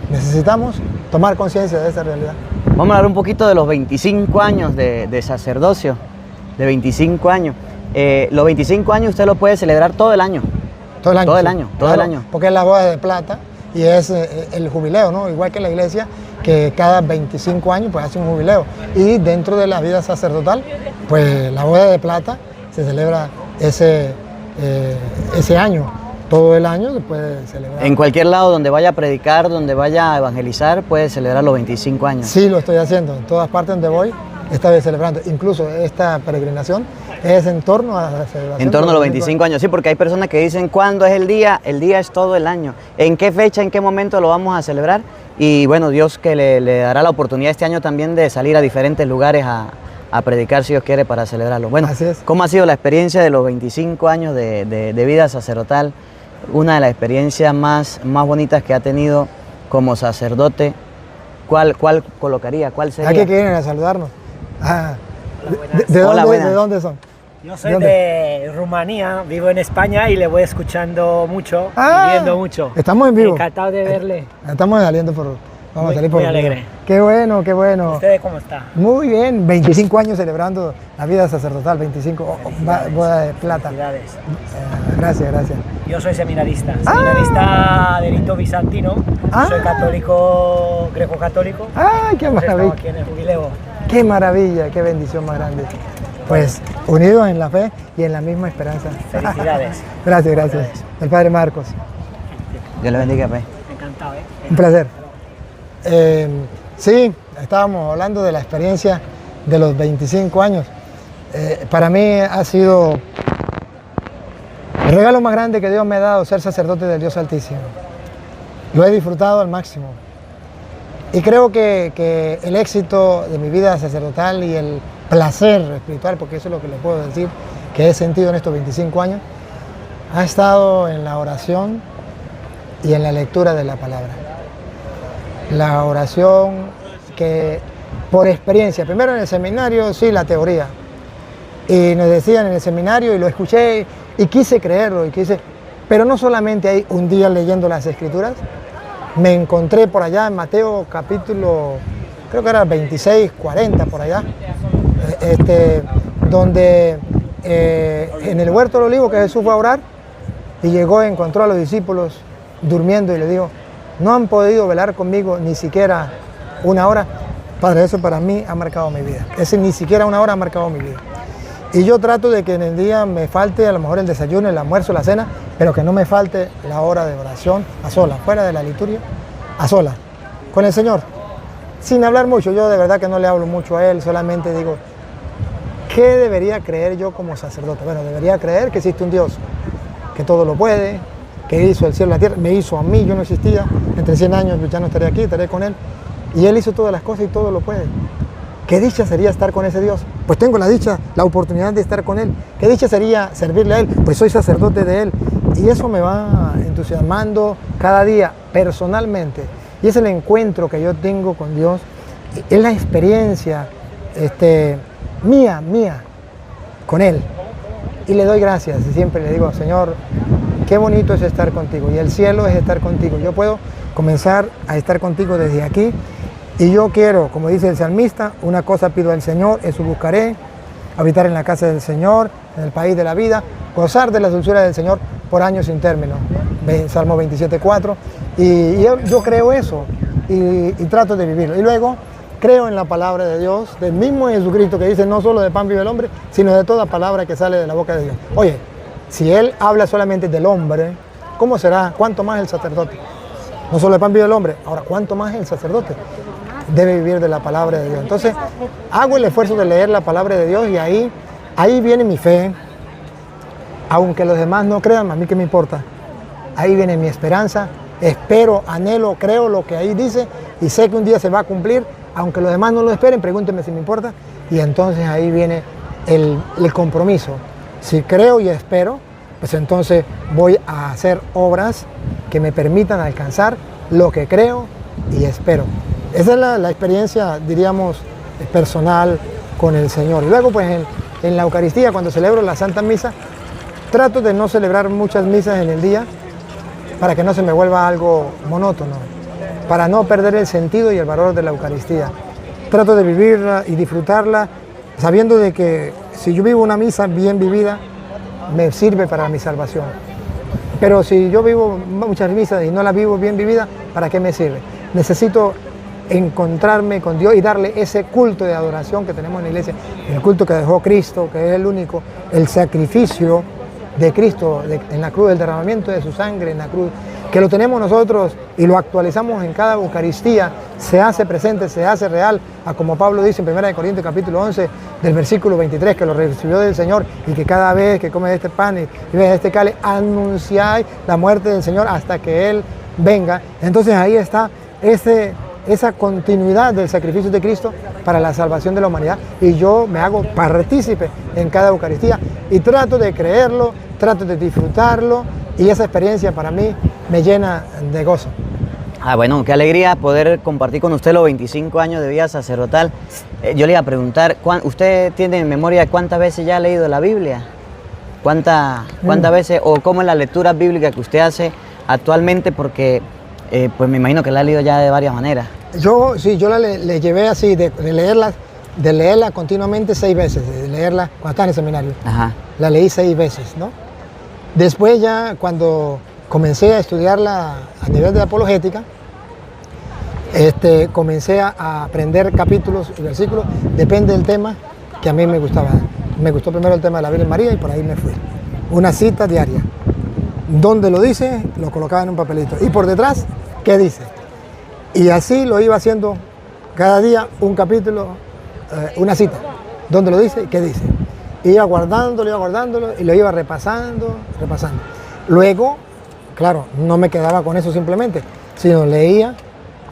Necesitamos tomar conciencia de esa realidad. Vamos a hablar un poquito de los 25 años de sacerdocio, de 25 años. Los 25 años usted lo puede celebrar todo el año. Todo el año. Todo el sí, año, todo claro, el año. Porque es la boda de plata y es el jubileo, ¿no? Igual que la iglesia, que cada 25 años pues hace un jubileo. Y dentro de la vida sacerdotal, pues la boda de plata se celebra ese año. Todo el año se puede celebrar. En cualquier lado donde vaya a predicar, donde vaya a evangelizar, puede celebrar los 25 años. Sí, lo estoy haciendo. En todas partes donde voy, estoy celebrando. Incluso esta peregrinación es en torno a la celebración. En torno a los 25 años, sí, porque hay personas que dicen ¿cuándo es el día? El día es todo el año. ¿En qué fecha, en qué momento lo vamos a celebrar? Y bueno, Dios que le dará la oportunidad este año también de salir a diferentes lugares a predicar si Dios quiere para celebrarlo. Bueno, Así es. ¿cómo ha sido la experiencia de los 25 años de vida sacerdotal? Una de las experiencias más bonitas que ha tenido como sacerdote. ¿Cuál colocaría? ¿Cuál sería? Aquí que vienen a saludarnos. Ah, Hola, buenas. ¿De dónde son? Yo soy ¿Dónde? de Rumanía, vivo en España y le voy escuchando mucho, Ah, viendo mucho. Estamos en vivo. Encantado de verle. Estamos saliendo vamos a salir por muy alegre. Qué bueno, qué bueno. ¿Usted cómo está? Muy bien, 25 años celebrando la vida sacerdotal, 25 boda de plata. Felicidades. Gracias, gracias. Yo soy seminarista de rito bizantino. Ah. Soy católico, greco-católico. ¡Ay, qué Estamos maravilla! aquí en el jubileo. ¡Qué maravilla! ¡Qué bendición más grande! Pues unidos en la fe y en la misma esperanza. Felicidades. Gracias, gracias. El Padre Marcos. Dios le bendiga, pues. Encantado, ¿eh? Un placer. Sí, estábamos hablando de la experiencia de los 25 años. Para mí ha sido el regalo más grande que Dios me ha dado, ser sacerdote del Dios Altísimo. Lo he disfrutado al máximo. Y creo que el éxito de mi vida sacerdotal y el placer espiritual, porque eso es lo que le puedo decir, que he sentido en estos 25 años, ha estado en la oración y en la lectura de la palabra. La oración que por experiencia, primero en el seminario, sí, la teoría. Y nos decían en el seminario y lo escuché y quise creerlo, pero no solamente ahí un día leyendo las escrituras, me encontré por allá en Mateo capítulo, creo que era 26, 40 por allá, donde en el huerto del olivo que Jesús fue a orar y llegó y encontró a los discípulos durmiendo y le dijo, no han podido velar conmigo ni siquiera una hora. Padre, eso para mí ha marcado mi vida. Ese ni siquiera una hora ha marcado mi vida. Y yo trato de que en el día me falte a lo mejor el desayuno, el almuerzo, la cena, pero que no me falte la hora de oración a sola, fuera de la liturgia, a sola, con el Señor. Sin hablar mucho, yo de verdad que no le hablo mucho a Él, solamente digo, ¿qué debería creer yo como sacerdote? Bueno, debería creer que existe un Dios, que todo lo puede, que hizo el cielo y la tierra, me hizo a mí, yo no existía, entre 100 años ya no estaré aquí, estaré con Él, y Él hizo todas las cosas y todo lo puede. ¿Qué dicha sería estar con ese Dios? Pues tengo la dicha, la oportunidad de estar con Él. ¿Qué dicha sería servirle a Él? Pues soy sacerdote de Él. Y eso me va entusiasmando cada día personalmente. Y es el encuentro que yo tengo con Dios. Es la experiencia mía, con Él. Y le doy gracias. Y siempre le digo, Señor, qué bonito es estar contigo. Y el cielo es estar contigo. Yo puedo comenzar a estar contigo desde aquí. Y yo quiero, como dice el salmista, una cosa pido al Señor, eso buscaré, habitar en la casa del Señor, en el país de la vida, gozar de las dulzuras del Señor por años sin término. Salmo 27:4. Y yo creo eso y trato de vivirlo. Y luego creo en la palabra de Dios, del mismo Jesucristo que dice no solo de pan vive el hombre, sino de toda palabra que sale de la boca de Dios. Oye, si Él habla solamente del hombre, ¿cómo será? ¿Cuánto más el sacerdote? No solo de pan vive el hombre, ahora ¿cuánto más el sacerdote? Debe vivir de la palabra de Dios. Entonces, hago el esfuerzo de leer la palabra de Dios y ahí viene mi fe. Aunque los demás no crean, a mí qué me importa. Ahí viene mi esperanza. Espero, anhelo, creo lo que ahí dice y sé que un día se va a cumplir. Aunque los demás no lo esperen, pregúntenme si me importa. Y entonces ahí viene el compromiso. Si creo y espero, pues entonces voy a hacer obras que me permitan alcanzar lo que creo y espero. Esa es la experiencia, diríamos, personal con el Señor. Y luego, pues, en la Eucaristía, cuando celebro la Santa Misa, trato de no celebrar muchas misas en el día, para que no se me vuelva algo monótono, para no perder el sentido y el valor de la Eucaristía. Trato de vivirla y disfrutarla sabiendo de que si yo vivo una misa bien vivida, me sirve para mi salvación. Pero si yo vivo muchas misas y no las vivo bien vividas, ¿para qué me sirve? Necesito encontrarme con Dios y darle ese culto de adoración que tenemos en la iglesia, el culto que dejó Cristo, que es el único, el sacrificio de Cristo en la cruz, el derramamiento de su sangre en la cruz, que lo tenemos nosotros y lo actualizamos en cada Eucaristía, se hace presente, se hace real, a como Pablo dice en 1 Corintios capítulo 11, del versículo 23, que lo recibió del Señor y que cada vez que comes este pan y bebes este cáliz, anunciáis la muerte del Señor hasta que Él venga. Entonces ahí está esa continuidad del sacrificio de Cristo para la salvación de la humanidad, y yo me hago partícipe en cada Eucaristía y trato de creerlo, trato de disfrutarlo, y esa experiencia para mí me llena de gozo. Bueno, qué alegría poder compartir con usted los 25 años de vida sacerdotal. Yo le iba a preguntar, ¿usted tiene memoria de cuántas veces ya ha leído la Biblia? ¿Cuántas veces, o cómo es la lectura bíblica que usted hace actualmente? Porque pues me imagino que la ha leído ya de varias maneras. Yo le llevé así, de leerla continuamente 6 veces, de leerla cuando estaba en el seminario. Ajá. La leí 6 veces, ¿no? Después ya cuando comencé a estudiarla a nivel de apologética, comencé a aprender capítulos y versículos, depende del tema que a mí me gustaba. Me gustó primero el tema de la Virgen María y por ahí me fui. Una cita diaria. Donde lo dice, lo colocaba en un papelito. Y por detrás, ¿qué dice? Y así lo iba haciendo cada día, un capítulo, una cita. Donde lo dice, ¿qué dice? Iba guardándolo y lo iba repasando. Luego, claro, no me quedaba con eso simplemente, sino leía,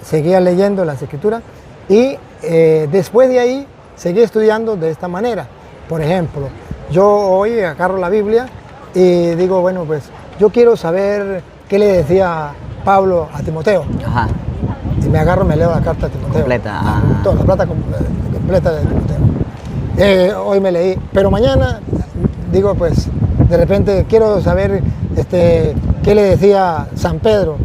seguía leyendo las Escrituras y después de ahí seguí estudiando de esta manera. Por ejemplo, yo hoy agarro la Biblia y digo, bueno, pues yo quiero saber qué le decía Pablo a Timoteo. Ajá. Y me agarro, me leo la carta de Timoteo. Completa. Toda la carta completa de Timoteo. Hoy me leí, pero mañana digo, pues de repente quiero saber qué le decía San Pedro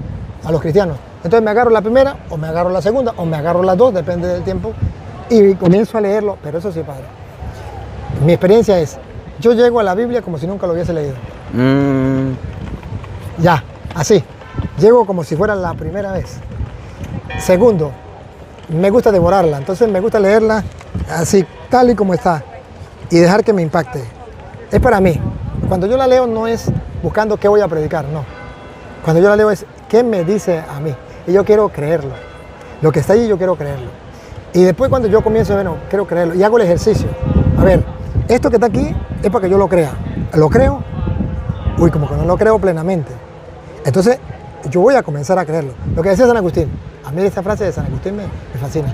a los cristianos. Entonces me agarro la primera, o me agarro la segunda, o me agarro las dos, depende del tiempo, y comienzo a leerlo. Pero eso sí, padre, mi experiencia es, yo llego a la Biblia como si nunca lo hubiese leído. Ya, así, llego como si fuera la primera vez. Segundo, me gusta devorarla, entonces me gusta leerla así, tal y como está, y dejar que me impacte. Es para mí. Cuando yo la leo no es buscando qué voy a predicar, no. Cuando yo la leo es qué me dice a mí, y yo quiero creerlo. Lo que está allí yo quiero creerlo. Y después cuando yo comienzo, bueno, quiero creerlo, y hago el ejercicio. A ver, esto que está aquí es para que yo lo crea. ¿Lo creo? Uy, como que no lo creo plenamente. Entonces, yo voy a comenzar a creerlo. Lo que decía San Agustín, a mí esta frase de San Agustín me fascina.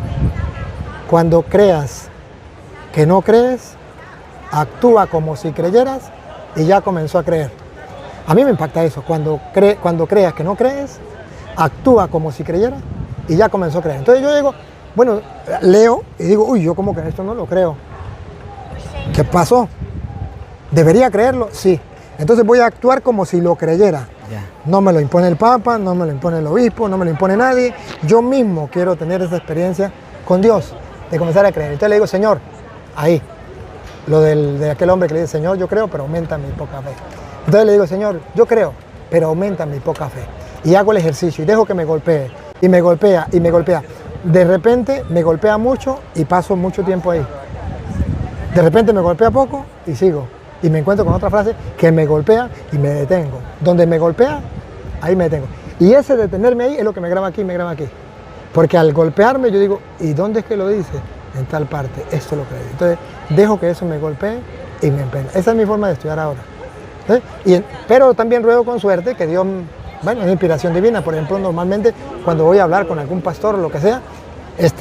Cuando creas que no crees, actúa como si creyeras y ya comenzó a creer. A mí me impacta eso. Cuando creas que no crees, actúa como si creyeras y ya comenzó a creer. Entonces yo digo, bueno, leo y digo, uy, yo como que esto no lo creo. ¿Qué pasó? ¿Debería creerlo? Sí. Entonces voy a actuar como si lo creyera. No me lo impone el Papa, no me lo impone el obispo, no me lo impone nadie. Yo mismo quiero tener esa experiencia con Dios, de comenzar a creer. Entonces le digo, Señor, ahí, lo de aquel hombre que le dice, Señor, yo creo, pero aumenta mi poca fe. Entonces le digo, Señor, yo creo, pero aumenta mi poca fe. Y hago el ejercicio y dejo que me golpee. Y me golpea, y me golpea. De repente me golpea mucho y paso mucho tiempo ahí. De repente me golpea poco y sigo. Y me encuentro con otra frase que me golpea y me detengo. Donde me golpea, ahí me detengo. Y ese detenerme ahí es lo que me graba aquí, me graba aquí. Porque al golpearme yo digo, ¿y dónde es que lo dice? En tal parte, esto lo creo. Entonces dejo que eso me golpee y me empeña. Esa es mi forma de estudiar ahora. Pero también ruego con suerte que Dios, bueno, es inspiración divina. Por ejemplo, normalmente cuando voy a hablar con algún pastor o lo que sea,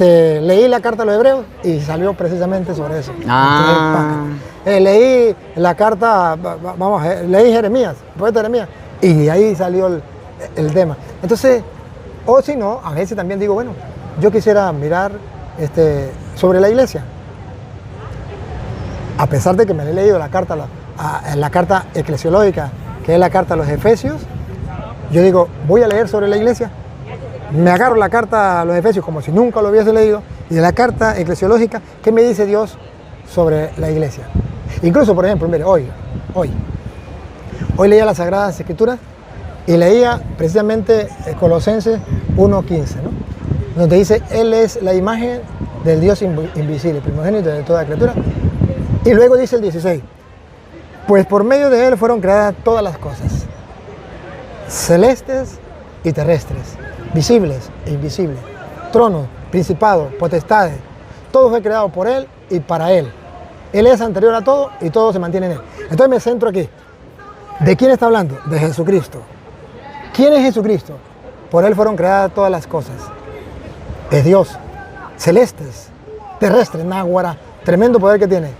leí la carta a los hebreos y salió precisamente sobre eso. Leí la carta, leí Jeremías, el poeta Jeremías, y ahí salió el tema. Entonces, o si no, a veces también digo, bueno, yo quisiera mirar sobre la iglesia. A pesar de que me he leído la carta eclesiológica, que es la carta a los Efesios, yo digo, voy a leer sobre la iglesia, me agarro la carta a los Efesios como si nunca lo hubiese leído, y de la carta eclesiológica, ¿qué me dice Dios sobre la iglesia? Incluso, por ejemplo, mire, hoy leía las Sagradas Escrituras y leía precisamente Colosenses 1:15, ¿no? Donde dice, Él es la imagen del Dios invisible, primogénito de toda criatura. Y luego dice el 16, pues por medio de Él fueron creadas todas las cosas, celestes y terrestres, visibles e invisibles, tronos, principados, potestades, todo fue creado por Él y para Él. Él es anterior a todo y todo se mantiene en Él. Entonces me centro aquí. ¿De quién está hablando? De Jesucristo. ¿Quién es Jesucristo? Por Él fueron creadas todas las cosas. Es Dios. Celestes, terrestres, náguara, tremendo poder que tiene.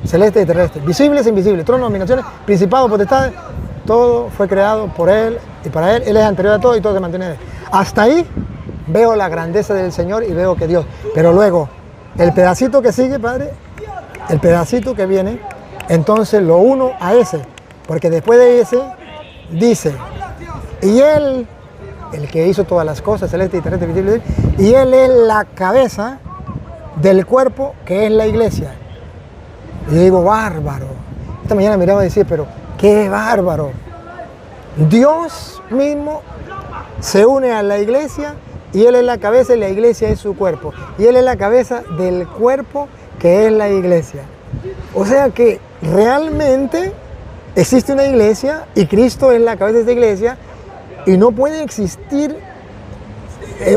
Celestes y terrestres, visibles e invisibles, tronos, dominaciones, principados, potestades, todo fue creado por Él y para Él. Él es anterior a todo y todo se mantiene en Él. Hasta ahí veo la grandeza del Señor y veo que Dios. Pero luego, el pedacito que sigue, Padre, el pedacito que viene, entonces lo uno a ese, porque después de ese dice, y Él, el que hizo todas las cosas, celeste y terrestre, visible, y Él es la cabeza del cuerpo que es la iglesia. Y yo digo, bárbaro. Esta mañana miraba y decía, pero qué bárbaro. Dios mismo se une a la iglesia y Él es la cabeza y la iglesia es su cuerpo. Y Él es la cabeza del cuerpo que es la iglesia. O sea que realmente existe una iglesia y Cristo es la cabeza de esta iglesia y no puede existir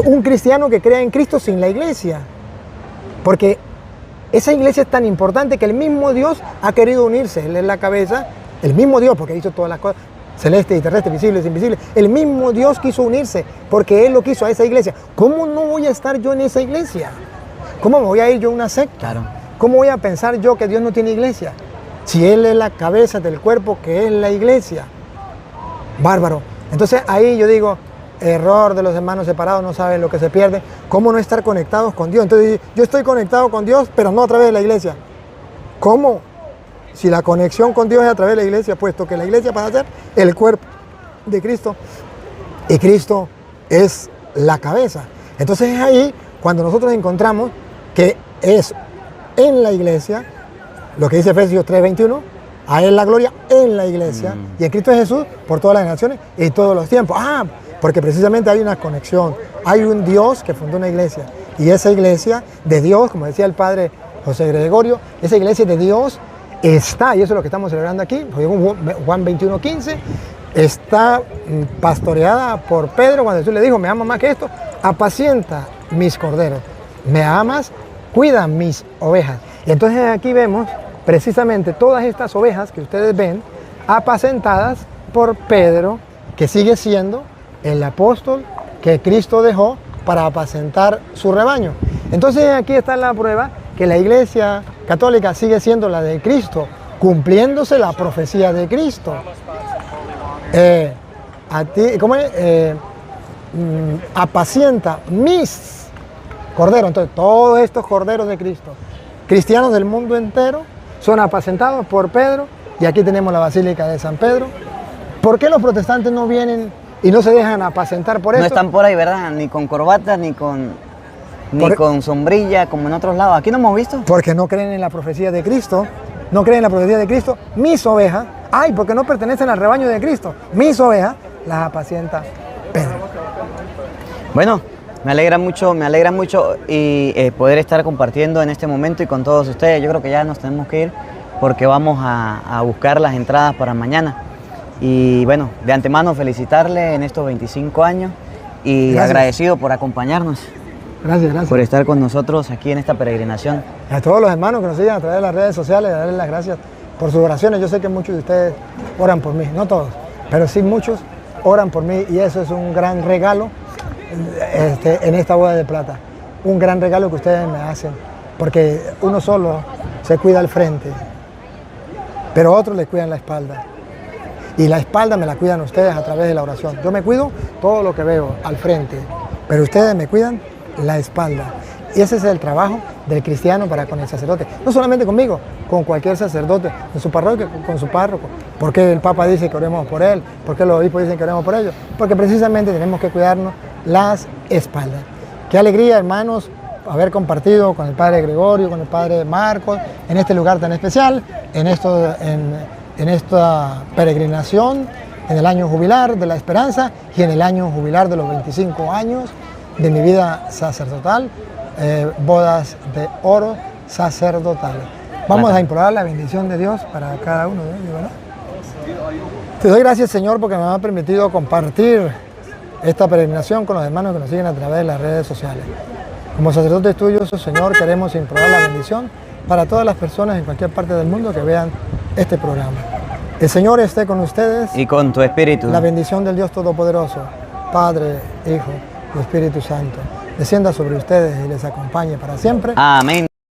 un cristiano que crea en Cristo sin la iglesia. Porque esa iglesia es tan importante que el mismo Dios ha querido unirse. Él es la cabeza, el mismo Dios, porque hizo todas las cosas, celestes y terrestres, visibles e invisibles. El mismo Dios quiso unirse porque Él lo quiso a esa iglesia. ¿Cómo no voy a estar yo en esa iglesia? ¿Cómo me voy a ir yo a una secta? Claro. ¿Cómo voy a pensar yo que Dios no tiene iglesia? Si Él es la cabeza del cuerpo que es la iglesia. Bárbaro. Entonces ahí yo digo, error de los hermanos separados, no saben lo que se pierde. ¿Cómo no estar conectados con Dios? Entonces yo estoy conectado con Dios, pero no a través de la iglesia. ¿Cómo? Si la conexión con Dios es a través de la iglesia, puesto que la iglesia pasa a ser el cuerpo de Cristo y Cristo es la cabeza. Entonces es ahí cuando nosotros encontramos que es en la iglesia, lo que dice Efesios 3:21, a Él la gloria en la iglesia y en Cristo Jesús por todas las generaciones y todos los tiempos. Porque precisamente hay una conexión, hay un Dios que fundó una iglesia y esa iglesia de Dios, como decía el padre José Gregorio, esa iglesia de Dios está, y eso es lo que estamos celebrando aquí, Juan 21:15, está pastoreada por Pedro cuando Jesús le dijo, me amas más que esto, apacienta mis corderos, me amas, cuida mis ovejas. Y entonces aquí vemos precisamente todas estas ovejas que ustedes ven apacentadas por Pedro, que sigue siendo el apóstol que Cristo dejó para apacentar su rebaño. Entonces aquí está la prueba que la iglesia católica sigue siendo la de Cristo, cumpliéndose la profecía de Cristo. Apacienta mis corderos. Entonces todos estos corderos de Cristo, cristianos del mundo entero, son apacentados por Pedro, y aquí tenemos la Basílica de San Pedro. ¿Por qué los protestantes no vienen y no se dejan apacentar por esto? No están por ahí, ¿verdad? Ni con corbata, ni con sombrilla, como en otros lados. Aquí no hemos visto. Porque no creen en la profecía de Cristo. No creen en la profecía de Cristo. Mis ovejas, porque no pertenecen al rebaño de Cristo. Mis ovejas las apacienta Pedro. Bueno, me alegra mucho y poder estar compartiendo en este momento y con todos ustedes. Yo creo que ya nos tenemos que ir porque vamos a buscar las entradas para mañana. Y bueno, de antemano felicitarle en estos 25 años y gracias. Agradecido por acompañarnos. Gracias. Por estar con nosotros aquí en esta peregrinación. A todos los hermanos que nos siguen a través de las redes sociales, darles las gracias por sus oraciones. Yo sé que muchos de ustedes oran por mí, no todos, pero sí muchos oran por mí y eso es un gran regalo en esta boda de plata. Un gran regalo que ustedes me hacen, porque uno solo se cuida al frente, pero otros le cuidan la espalda. Y la espalda me la cuidan ustedes a través de la oración. Yo me cuido todo lo que veo al frente, pero ustedes me cuidan la espalda. Y ese es el trabajo del cristiano para con el sacerdote. No solamente conmigo, con cualquier sacerdote en su parroquia, con su párroco. ¿Por qué el Papa dice que oremos por él? ¿Por qué los obispos dicen que oremos por ellos? Porque precisamente tenemos que cuidarnos las espaldas. Qué alegría, hermanos, haber compartido con el Padre Gregorio, con el Padre Marcos, en este lugar tan especial, en esta peregrinación, en el año jubilar de la esperanza y en el año jubilar de los 25 años de mi vida sacerdotal, bodas de oro sacerdotales. Vamos a implorar la bendición de Dios para cada uno de ellos, ¿verdad? Te doy gracias, Señor, porque me ha permitido compartir esta peregrinación con los hermanos que nos siguen a través de las redes sociales. Como sacerdotes tuyos, Señor, queremos implorar la bendición para todas las personas en cualquier parte del mundo que vean este programa. El Señor esté con ustedes. Y con tu espíritu. La bendición del Dios Todopoderoso, Padre, Hijo y Espíritu Santo, descienda sobre ustedes y les acompañe para siempre. Amén.